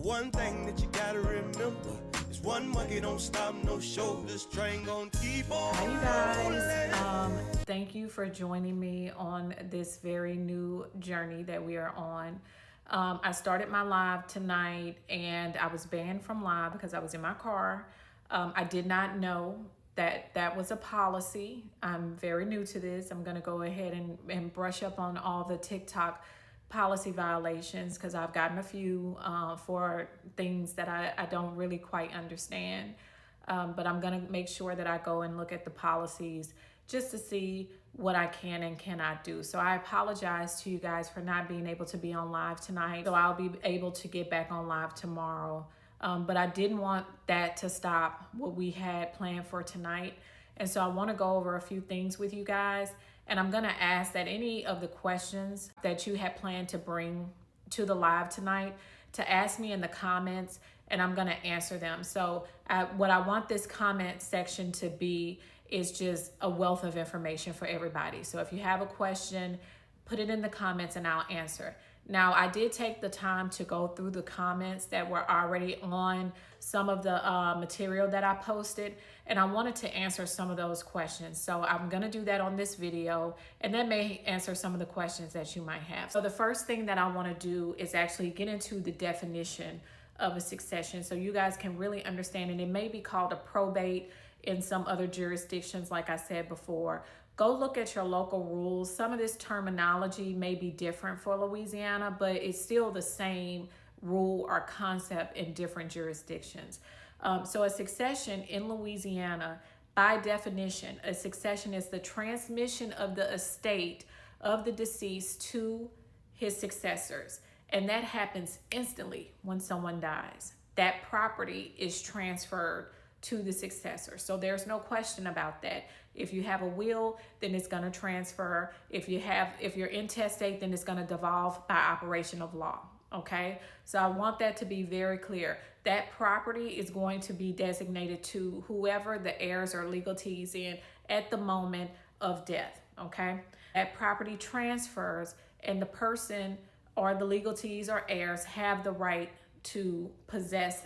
one thing that you gotta remember is one monkey don't stop no show. This train gonna keep on. Hi, you guys. Thank you for joining me on this very new journey that we are on. I started my live tonight and I was banned from live because I was in my car. I did not know that that was a policy. I'm very new to this. I'm going to go ahead and brush up on all the TikTok policy violations because I've gotten a few for things that I don't really quite understand. But I'm going to make sure that I go and look at the policies just to see what I can and cannot do. So I apologize to you guys for not being able to be on live tonight. So I'll be able to get back on live tomorrow. But I didn't want that to stop what we had planned for tonight. And so I want to go over a few things with you guys. And I'm going to ask that any of the questions that you had planned to bring to the live tonight, to ask me in the comments, and I'm going to answer them. So what I want this comment section to be is just a wealth of information for everybody. So if you have a question, put it in the comments and I'll answer. Now, I did take the time to go through the comments that were already on some of the material that I posted, and I wanted to answer some of those questions. So I'm going to do that on this video, and that may answer some of the questions that you might have. So the first thing that I want to do is actually get into the definition of a succession so you guys can really understand, and it may be called a probate in some other jurisdictions, like I said before. Go look at your local rules. Some of this terminology may be different for Louisiana, but it's still the same rule or concept in different jurisdictions. So a succession in Louisiana, by definition, a succession is the transmission of the estate of the deceased to his successors. And that happens instantly when someone dies. That property is transferred to the successor. So there's no question about that. If you have a will, then it's going to transfer. If you're intestate, then it's going to devolve by operation of law. Okay. So I want that to be very clear. That property is going to be designated to whoever the heirs or legatees in at the moment of death. Okay. That property transfers and the person or the legatees or heirs have the right to possess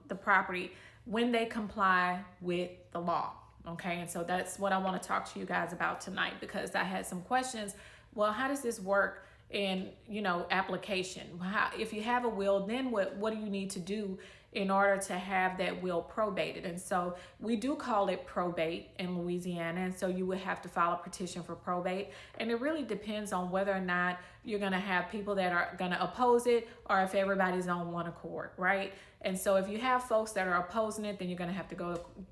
the property when they comply with the law. Okay, and so that's what I want to talk to you guys about tonight, because I had some questions. Well, how does this work in, application? If you have a will, then what do you need to do in order to have that will probated? And so we do call it probate in Louisiana, and so you would have to file a petition for probate, and it really depends on whether or not you're going to have people that are going to oppose it or if everybody's on one accord, right? And so if you have folks that are opposing it, then you're going to have to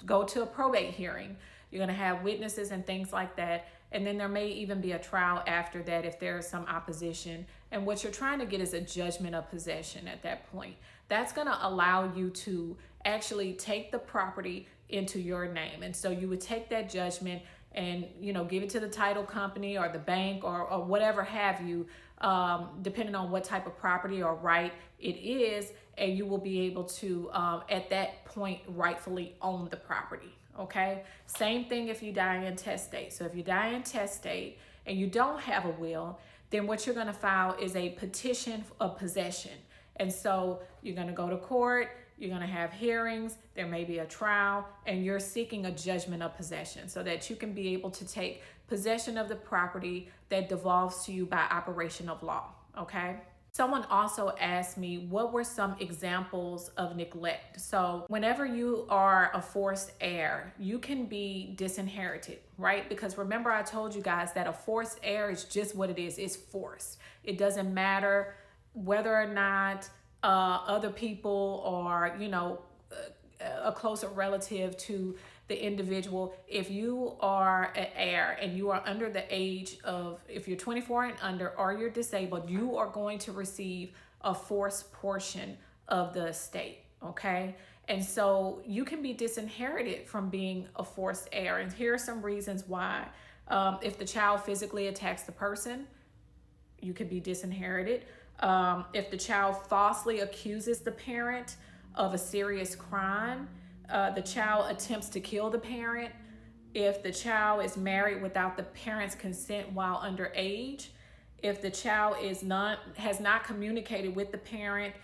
go to a probate hearing. You're going to have witnesses and things like that. And then there may even be a trial after that if there is some opposition. And what you're trying to get is a judgment of possession at that point. That's going to allow you to actually take the property into your name. And so you would take that judgment and, give it to the title company or the bank or whatever have you, depending on what type of property or right it is. And you will be able to, at that point, rightfully own the property. Okay. Same thing if you die intestate. So if you die intestate and you don't have a will, then what you're going to file is a petition of possession. And so you're going to go to court, you're going to have hearings, there may be a trial, and you're seeking a judgment of possession so that you can be able to take possession of the property that devolves to you by operation of law. Okay. Someone also asked me, what were some examples of neglect? So whenever you are a forced heir, you can be disinherited, right? Because remember, I told you guys that a forced heir is just what it is. It's forced. It doesn't matter whether or not other people or, a closer relative to the individual. If you are an heir and you are under the age of, if you're 24 and under or you're disabled, you are going to receive a forced portion of the estate. Okay. And so you can be disinherited from being a forced heir. And here are some reasons why. If the child physically attacks the person, you could be disinherited. If the child falsely accuses the parent of a serious crime, the child attempts to kill the parent, if the child is married without the parent's consent while underage, if the child has not communicated with the parent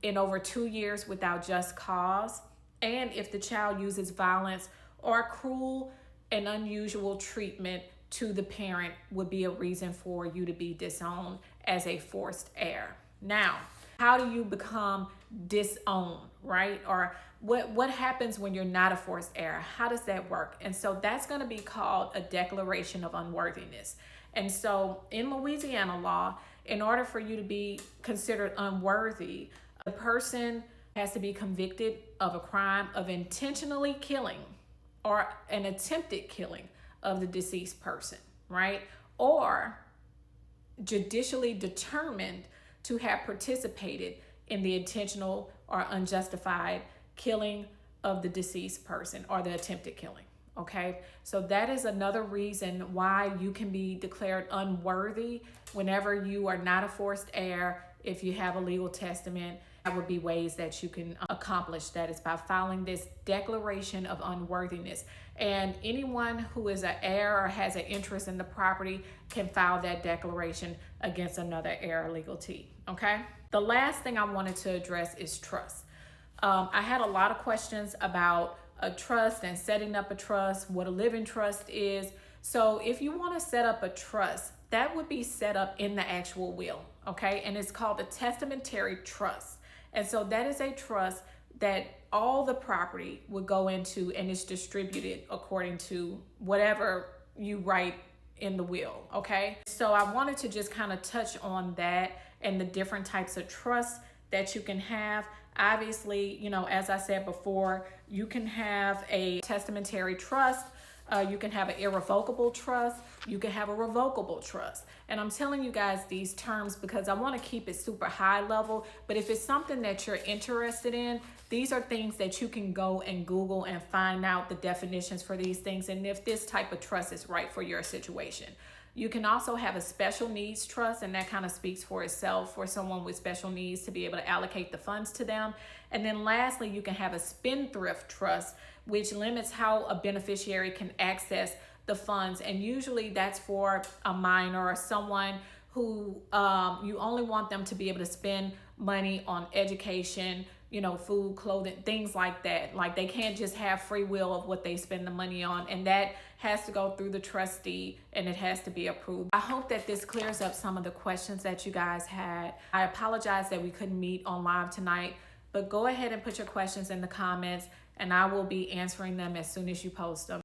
in over 2 years without just cause, and if the child uses violence or cruel and unusual treatment to the parent would be a reason for you to be disowned as a forced heir. Now, how do you become disowned, right? Or what happens when you're not a forced heir? How does that work? And so that's going to be called a declaration of unworthiness. And so in Louisiana law, in order for you to be considered unworthy, the person has to be convicted of a crime of intentionally killing or an attempted killing of the deceased person, right? Or judicially determined to have participated in the intentional or unjustified killing of the deceased person or the attempted killing. Okay, so that is another reason why you can be declared unworthy whenever you are not a forced heir. If you have a legal testament, that would be ways that you can accomplish that is by filing this declaration of unworthiness. And anyone who is an heir or has an interest in the property can file that declaration against another heir or legatee. Okay, the last thing I wanted to address is trust. I had a lot of questions about a trust and setting up a trust, what a living trust is. So if you want to set up a trust, that would be set up in the actual will, okay? And it's called a testamentary trust. And so that is a trust that all the property would go into and is distributed according to whatever you write in the will, okay? So I wanted to just kind of touch on that and the different types of trusts that you can have. Obviously, you know, as I said before, you can have a testamentary trust, you can have an irrevocable trust, you can have a revocable trust. And I'm telling you guys these terms because I want to keep it super high level, but if it's something that you're interested in, these are things that you can go and Google and find out the definitions for these things and if this type of trust is right for your situation. You can also have a special needs trust, and that kind of speaks for itself for someone with special needs to be able to allocate the funds to them. And then lastly, you can have a spendthrift trust, which limits how a beneficiary can access the funds. And usually that's for a minor or someone who you only want them to be able to spend money on education, you know, food, clothing, things like that. Like they can't just have free will of what they spend the money on. And that has to go through the trustee and it has to be approved. I hope that this clears up some of the questions that you guys had. I apologize that we couldn't meet on live tonight, but go ahead and put your questions in the comments and I will be answering them as soon as you post them.